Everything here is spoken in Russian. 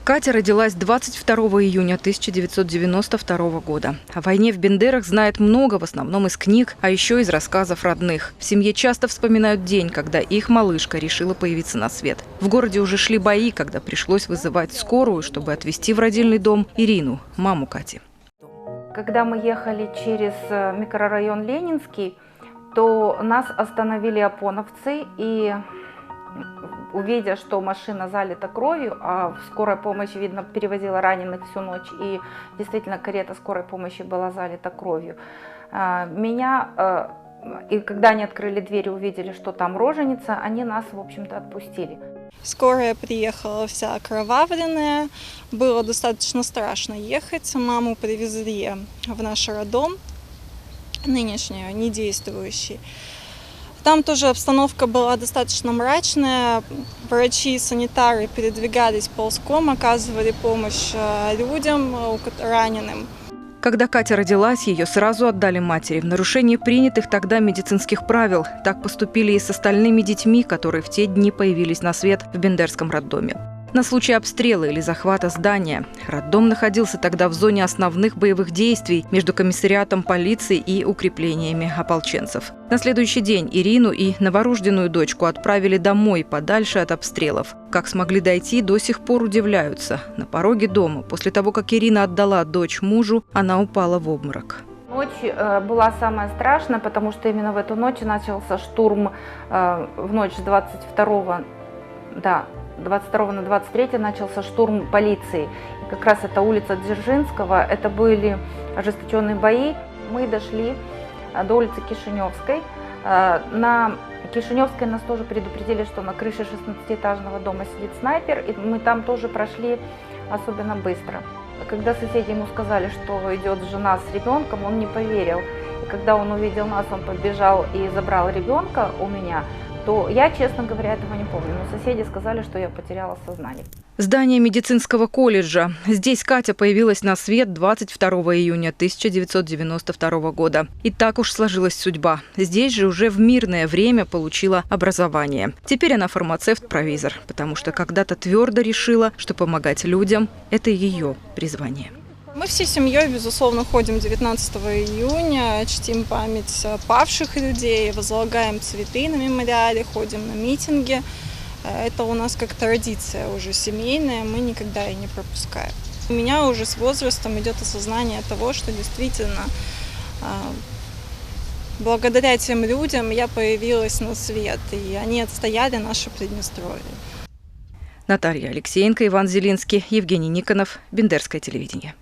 Катя родилась 22 июня 1992 года. О войне в Бендерах знает много, в основном из книг, а еще из рассказов родных. В семье часто вспоминают день, когда их малышка решила появиться на свет. В городе уже шли бои, когда пришлось вызывать скорую, чтобы отвезти в родильный дом Ирину, маму Кати. Когда мы ехали через микрорайон Ленинский, то нас остановили опоновцы и, увидя, что машина залита кровью, а скорая помощь, видно, перевозила раненых всю ночь, и действительно карета скорой помощи была залита кровью. И когда они открыли дверь и увидели, что там роженица, они нас, в общем-то, отпустили. Скорая приехала вся окровавленная, было достаточно страшно ехать. Маму привезли в наш роддом, нынешний, недействующий. Там тоже обстановка была достаточно мрачная. Врачи и санитары передвигались ползком, оказывали помощь людям, раненым. Когда Катя родилась, ее сразу отдали матери в нарушение принятых тогда медицинских правил. Так поступили и с остальными детьми, которые в те дни появились на свет в бендерском роддоме. На случай обстрела или захвата здания. Роддом находился тогда в зоне основных боевых действий между комиссариатом полиции и укреплениями ополченцев. На следующий день Ирину и новорожденную дочку отправили домой, подальше от обстрелов. Как смогли дойти, до сих пор удивляются. На пороге дома, после того, как Ирина отдала дочь мужу, она упала в обморок. Ночь была самая страшная, потому что именно в эту ночь начался штурм, в ночь с 22 на 23 начался штурм полиции. И как раз это улица Дзержинского, это были ожесточенные бои. Мы дошли до улицы Кишиневской. На Кишиневской нас тоже предупредили, что на крыше 16-этажного дома сидит снайпер, и мы там тоже прошли особенно быстро. Когда соседи ему сказали, что идет жена с ребенком, он не поверил. И когда он увидел нас, он побежал и забрал ребенка у меня, то я, честно говоря, этого не помню. Но соседи сказали, что я потеряла сознание. Здание медицинского колледжа. Здесь Катя появилась на свет 22 июня 1992 года. И так уж сложилась судьба. Здесь же уже в мирное время получила образование. Теперь она фармацевт-провизор, потому что когда-то твердо решила, что помогать людям – это ее призвание. Мы всей семьей, безусловно, ходим 19 июня, чтим память павших людей, возлагаем цветы на мемориале, ходим на митинги. Это у нас как традиция уже семейная, мы никогда ее не пропускаем. У меня уже с возрастом идет осознание того, что действительно благодаря тем людям я появилась на свет, и они отстояли наше Приднестровье. Наталья Алексеенко, Иван Зелинский, Евгений Никонов, Бендерское телевидение.